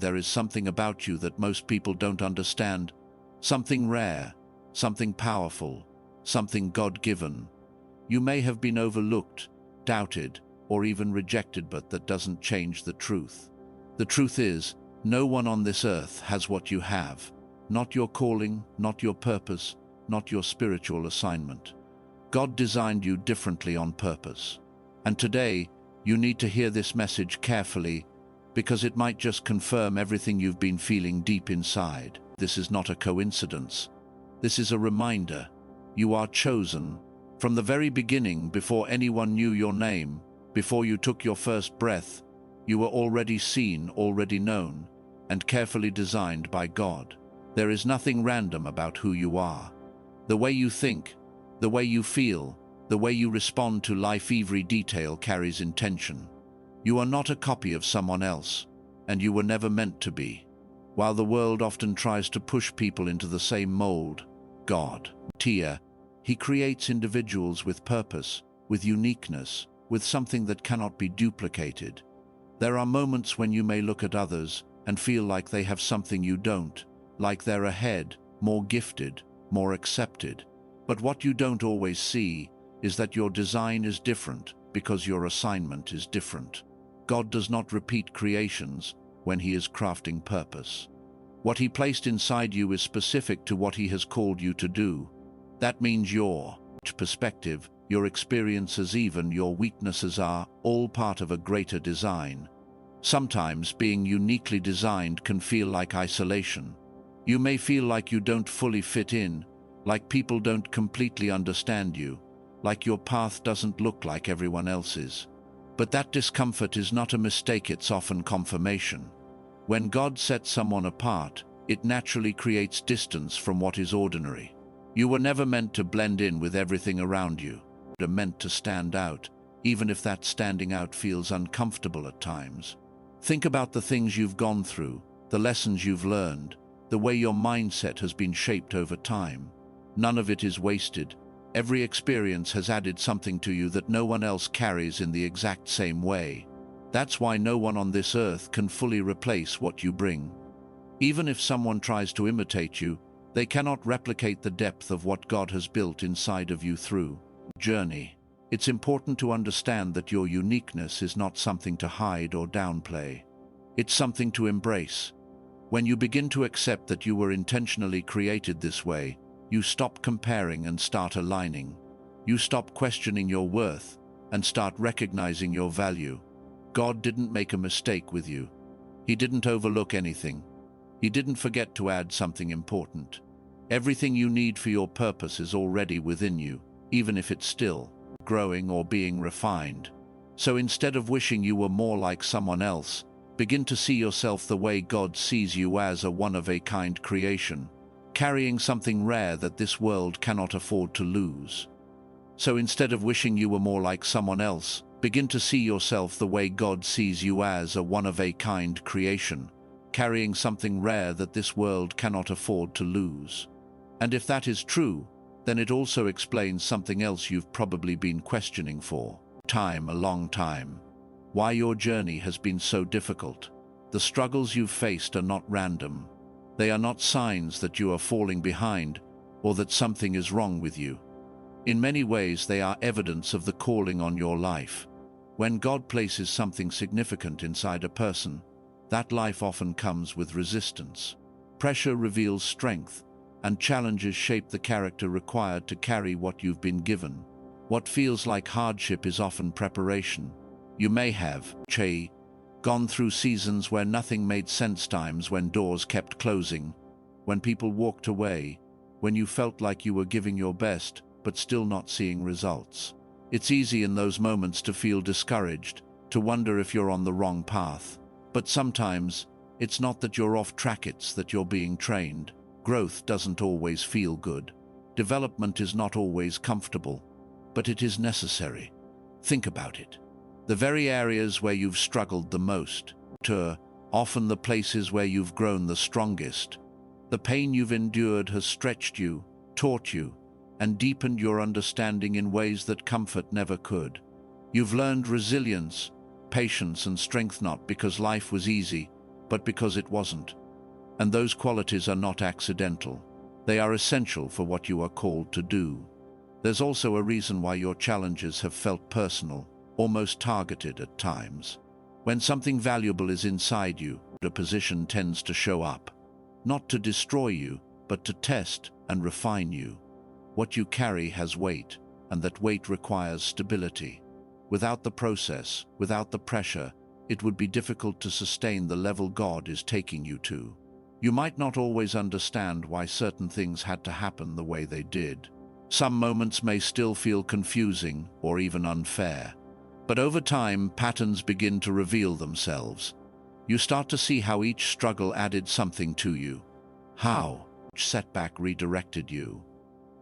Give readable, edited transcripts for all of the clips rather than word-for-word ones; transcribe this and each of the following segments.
There is something about you that most people don't understand, something rare, something powerful, something God-given. You may have been overlooked, doubted, or even rejected, but that doesn't change the truth. The truth is, no one on this earth has what you have. Not your calling, not your purpose, not your spiritual assignment. God designed you differently on purpose. And today, you need to hear this message carefully, because it might just confirm everything you've been feeling deep inside. This is not a coincidence. This is a reminder. You are chosen. From the very beginning, before anyone knew your name, before you took your first breath, you were already seen, already known, and carefully designed by God. There is nothing random about who you are. The way you think, the way you feel, the way you respond to life, every detail carries intention. You are not a copy of someone else, and you were never meant to be. While the world often tries to push people into the same mold, God, He creates individuals with purpose, with uniqueness, with something that cannot be duplicated. There are moments when you may look at others and feel like they have something you don't, like they're ahead, more gifted, more accepted. But what you don't always see is that your design is different because your assignment is different. God does not repeat creations when He is crafting purpose. What He placed inside you is specific to what He has called you to do. That means your perspective, your experiences, even your weaknesses are all part of a greater design. Sometimes being uniquely designed can feel like isolation. You may feel like you don't fully fit in, like people don't completely understand you, like your path doesn't look like everyone else's. But that discomfort is not a mistake, it's often confirmation. When God sets someone apart, it naturally creates distance from what is ordinary. You were never meant to blend in with everything around you. You were meant to stand out, even if that standing out feels uncomfortable at times. Think about the things you've gone through, the lessons you've learned, the way your mindset has been shaped over time. None of it is wasted. Every experience has added something to you that no one else carries in the exact same way. That's why no one on this earth can fully replace what you bring. Even if someone tries to imitate you, they cannot replicate the depth of what God has built inside of you through journey. It's important to understand that your uniqueness is not something to hide or downplay. It's something to embrace. When you begin to accept that you were intentionally created this way, you stop comparing and start aligning. You stop questioning your worth and start recognizing your value. God didn't make a mistake with you. He didn't overlook anything. He didn't forget to add something important. Everything you need for your purpose is already within you, even if it's still growing or being refined. So instead of wishing you were more like someone else, begin to see yourself the way God sees you, as a one-of-a-kind creation, carrying something rare that this world cannot afford to lose. So instead of wishing you were more like someone else, begin to see yourself the way God sees you, as a one-of-a-kind creation, carrying something rare that this world cannot afford to lose. And if that is true, then it also explains something else you've probably been questioning for a long time. Why your journey has been so difficult. The struggles you've faced are not random. They are not signs that you are falling behind or that something is wrong with you. In many ways, they are evidence of the calling on your life. When God places something significant inside a person, that life often comes with resistance. Pressure reveals strength, and challenges shape the character required to carry what you've been given. What feels like hardship is often preparation. You may have gone through seasons where nothing made sense, times when doors kept closing, when people walked away, when you felt like you were giving your best but still not seeing results. It's easy in those moments to feel discouraged, to wonder if you're on the wrong path. But sometimes, it's not that you're off track, it's that you're being trained. Growth doesn't always feel good. Development is not always comfortable, but it is necessary. Think about it. The very areas where you've struggled the most, often the places where you've grown the strongest. The pain you've endured has stretched you, taught you, and deepened your understanding in ways that comfort never could. You've learned resilience, patience, and strength not because life was easy, but because it wasn't. And those qualities are not accidental. They are essential for what you are called to do. There's also a reason why your challenges have felt personal, almost targeted at times. When something valuable is inside you, a position tends to show up, not to destroy you, but to test and refine you. What you carry has weight, and that weight requires stability. Without the process, without the pressure, it would be difficult to sustain the level God is taking you to. You might not always understand why certain things had to happen the way they did. Some moments may still feel confusing or even unfair. But over time, patterns begin to reveal themselves. You start to see how each struggle added something to you, how each setback redirected you,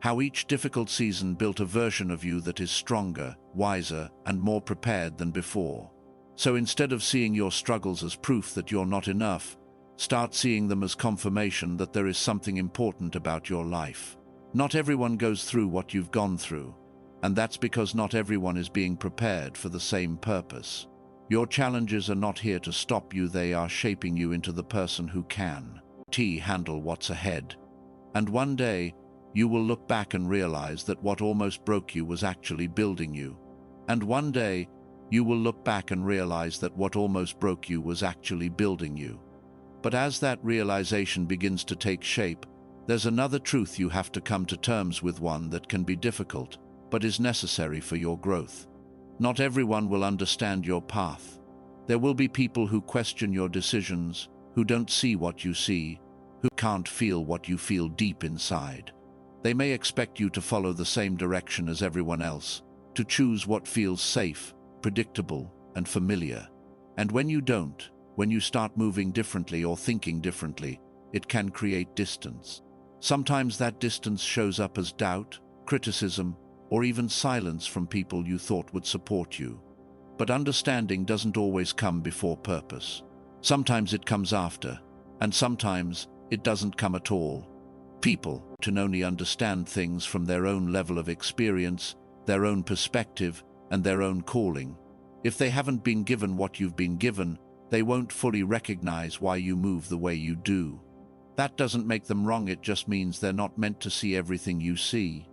how each difficult season built a version of you that is stronger, wiser, and more prepared than before. So instead of seeing your struggles as proof that you're not enough, start seeing them as confirmation that there is something important about your life. Not everyone goes through what you've gone through, and that's because not everyone is being prepared for the same purpose. Your challenges are not here to stop you, they are shaping you into the person who can handle what's ahead. And one day, you will look back and realize that what almost broke you was actually building you. And one day, you will look back and realize that what almost broke you was actually building you. But as that realization begins to take shape, there's another truth you have to come to terms with, one that can be difficult, but is necessary for your growth. Not everyone will understand your path. There will be people who question your decisions, who don't see what you see, who can't feel what you feel deep inside. They may expect you to follow the same direction as everyone else, to choose what feels safe, predictable, and familiar. And when you don't, when you start moving differently or thinking differently, it can create distance. Sometimes that distance shows up as doubt, criticism, or even silence from people you thought would support you. But understanding doesn't always come before purpose. Sometimes it comes after, and sometimes it doesn't come at all. People can only understand things from their own level of experience, their own perspective, and their own calling. If they haven't been given what you've been given, they won't fully recognize why you move the way you do. That doesn't make them wrong, it just means they're not meant to see everything you see.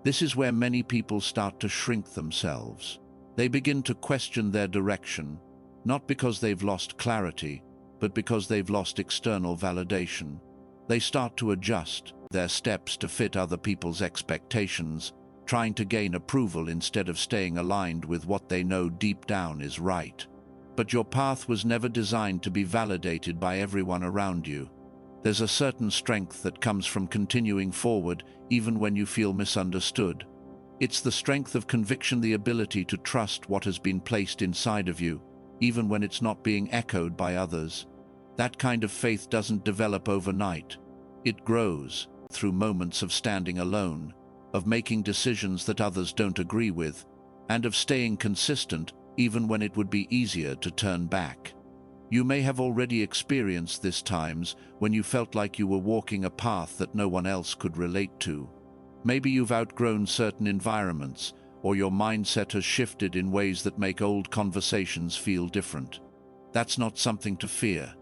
This is where many people start to shrink themselves. They begin to question their direction, not because they've lost clarity, but because they've lost external validation. They start to adjust their steps to fit other people's expectations, trying to gain approval instead of staying aligned with what they know deep down is right. But your path was never designed to be validated by everyone around you. There's a certain strength that comes from continuing forward even when you feel misunderstood. It's the strength of conviction, the ability to trust what has been placed inside of you, even when it's not being echoed by others. That kind of faith doesn't develop overnight. It grows through moments of standing alone, of making decisions that others don't agree with, and of staying consistent even when it would be easier to turn back. You may have already experienced this times when you felt like you were walking a path that no one else could relate to. Maybe you've outgrown certain environments, or your mindset has shifted in ways that make old conversations feel different. That's not something to fear.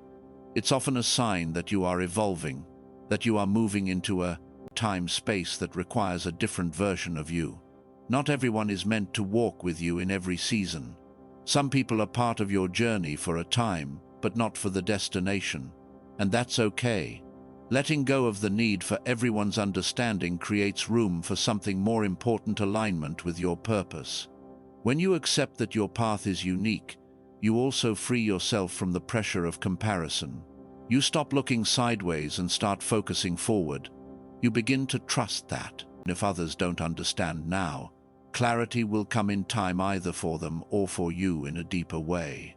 It's often a sign that you are evolving, that you are moving into a time-space that requires a different version of you. Not everyone is meant to walk with you in every season. Some people are part of your journey for a time, but not for the destination. And that's okay. Letting go of the need for everyone's understanding creates room for something more important: alignment with your purpose. When you accept that your path is unique, you also free yourself from the pressure of comparison. You stop looking sideways and start focusing forward. You begin to trust that, if others don't understand now, clarity will come in time, either for them or for you in a deeper way.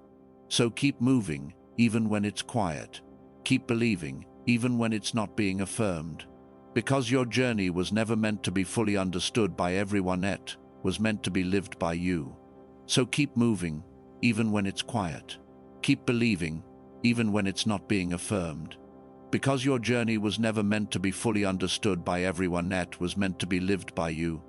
So keep moving, even when it's quiet. Keep believing, even when it's not being affirmed. Because your journey was never meant to be fully understood by everyone, it was meant to be lived by you. So keep moving, even when it's quiet. Keep believing, even when it's not being affirmed. Because your journey was never meant to be fully understood by everyone, it was meant to be lived by you.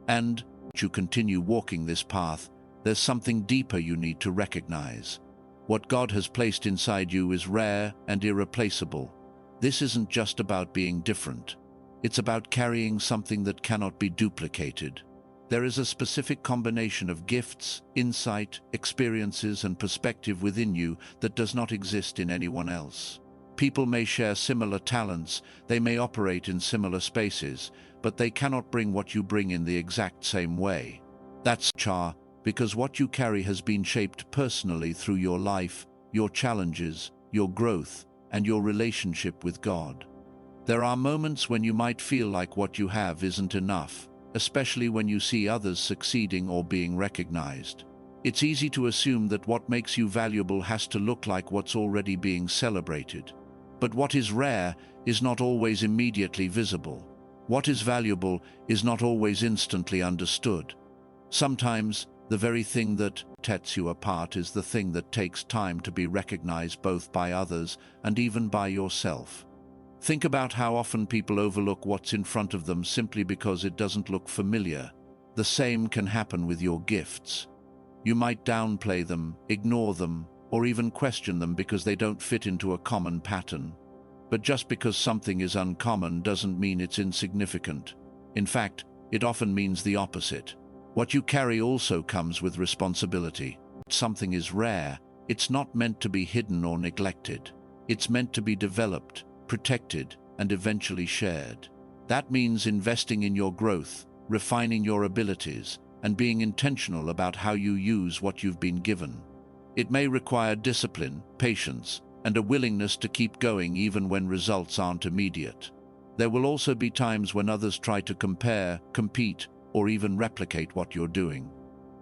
And you continue walking this path, there's something deeper you need to recognize. What God has placed inside you is rare and irreplaceable. This isn't just about being different. It's about carrying something that cannot be duplicated. There is a specific combination of gifts, insight, experiences, and perspective within you that does not exist in anyone else. People may share similar talents, they may operate in similar spaces, but they cannot bring what you bring in the exact same way. That's because what you carry has been shaped personally through your life, your challenges, your growth, and your relationship with God. There are moments when you might feel like what you have isn't enough, especially when you see others succeeding or being recognized. It's easy to assume that what makes you valuable has to look like what's already being celebrated. But what is rare is not always immediately visible. What is valuable is not always instantly understood. Sometimes, the very thing that sets you apart is the thing that takes time to be recognized both by others and even by yourself. Think about how often people overlook what's in front of them simply because it doesn't look familiar. The same can happen with your gifts. You might downplay them, ignore them, or even question them because they don't fit into a common pattern. But just because something is uncommon doesn't mean it's insignificant. In fact, it often means the opposite. What you carry also comes with responsibility. If something is rare, it's not meant to be hidden or neglected. It's meant to be developed, protected, and eventually shared. That means investing in your growth, refining your abilities, and being intentional about how you use what you've been given. It may require discipline, patience, and a willingness to keep going even when results aren't immediate. There will also be times when others try to compare, compete, or even replicate what you're doing.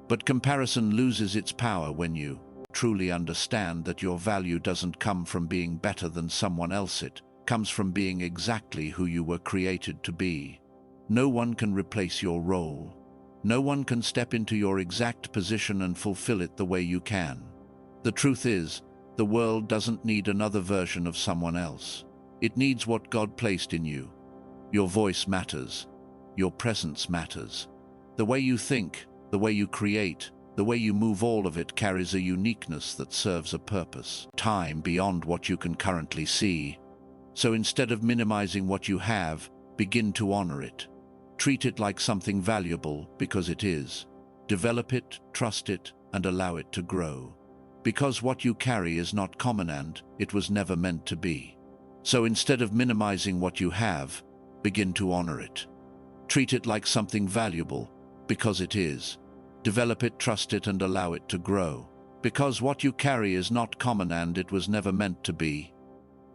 But comparison loses its power when you truly understand that your value doesn't come from being better than someone else. It comes from being exactly who you were created to be. No one can replace your role. No one can step into your exact position and fulfill it the way you can. The truth is, the world doesn't need another version of someone else. It needs what God placed in you. Your voice matters. Your presence matters. The way you think, the way you create, the way you move, all of it carries a uniqueness that serves a purpose. Time beyond what you can currently see. So instead of minimizing what you have, begin to honor it. Treat it like something valuable because it is. Develop it, trust it, and allow it to grow. Because what you carry is not common and it was never meant to be. So instead of minimizing what you have, begin to honor it. Treat it like something valuable because it is. Develop it, trust it, and allow it to grow. Because what you carry is not common and it was never meant to be.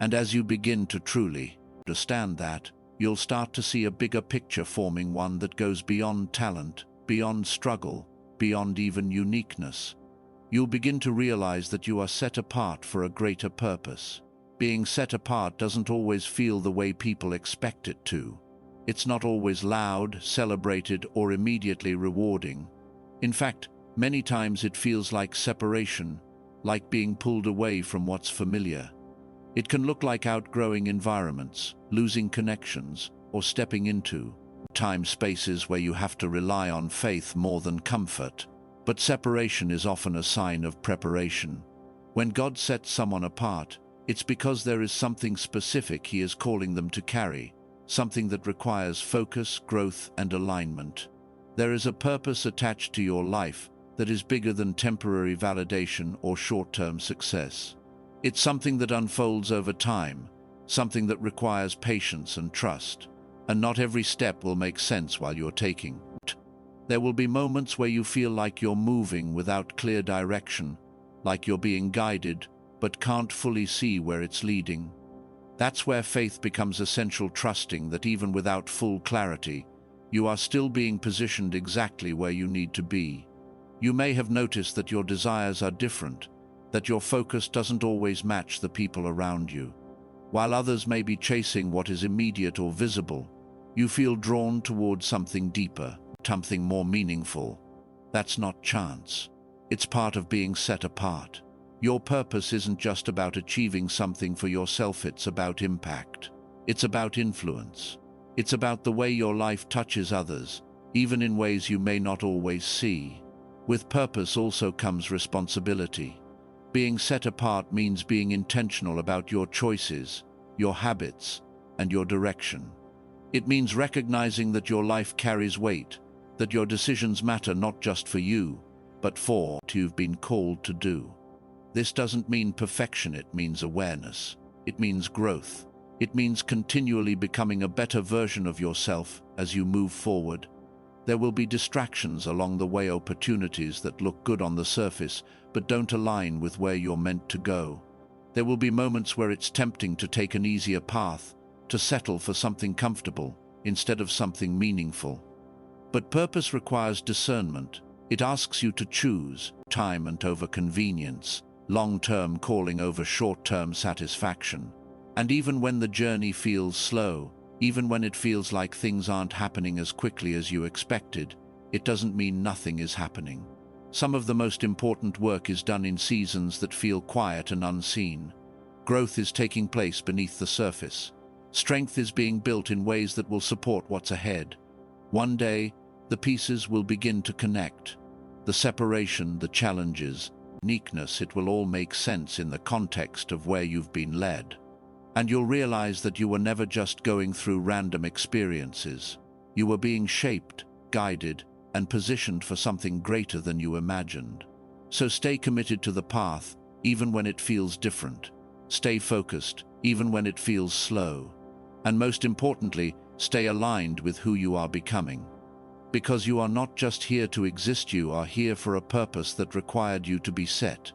And as you begin to truly understand that, you'll start to see a bigger picture forming, one that goes beyond talent, beyond struggle, beyond even uniqueness. You'll begin to realize that you are set apart for a greater purpose. Being set apart doesn't always feel the way people expect it to. It's not always loud, celebrated, or immediately rewarding. In fact, many times it feels like separation, like being pulled away from what's familiar. It can look like outgrowing environments, losing connections, or stepping into spaces where you have to rely on faith more than comfort. But separation is often a sign of preparation. When God sets someone apart, it's because there is something specific He is calling them to carry, something that requires focus, growth, and alignment. There is a purpose attached to your life that is bigger than temporary validation or short-term success. It's something that unfolds over time, something that requires patience and trust, and not every step will make sense while you're taking it. There will be moments where you feel like you're moving without clear direction, like you're being guided, but can't fully see where it's leading. That's where faith becomes essential, trusting that even without full clarity, you are still being positioned exactly where you need to be. You may have noticed that your desires are different, that your focus doesn't always match the people around you. While others may be chasing what is immediate or visible, you feel drawn towards something deeper, something more meaningful. That's not chance. It's part of being set apart. Your purpose isn't just about achieving something for yourself, it's about impact. It's about influence. It's about the way your life touches others, even in ways you may not always see. With purpose also comes responsibility. Being set apart means being intentional about your choices, your habits, and your direction. It means recognizing that your life carries weight, that your decisions matter not just for you, but for what you've been called to do. This doesn't mean perfection, it means awareness. It means growth. It means continually becoming a better version of yourself as you move forward. There will be distractions along the way, opportunities that look good on the surface but don't align with where you're meant to go. There will be moments where it's tempting to take an easier path, to settle for something comfortable instead of something meaningful. But purpose requires discernment. It asks you to choose time over convenience, long-term calling over short-term satisfaction. And even when the journey feels slow, even when it feels like things aren't happening as quickly as you expected, it doesn't mean nothing is happening. Some of the most important work is done in seasons that feel quiet and unseen. Growth is taking place beneath the surface. Strength is being built in ways that will support what's ahead. One day, the pieces will begin to connect. The separation, the challenges, uniqueness, it will all make sense in the context of where you've been led. And you'll realize that you were never just going through random experiences. You were being shaped, guided, and positioned for something greater than you imagined. So stay committed to the path, even when it feels different. Stay focused, even when it feels slow. And most importantly, stay aligned with who you are becoming. Because you are not just here to exist, you are here for a purpose that required you to be set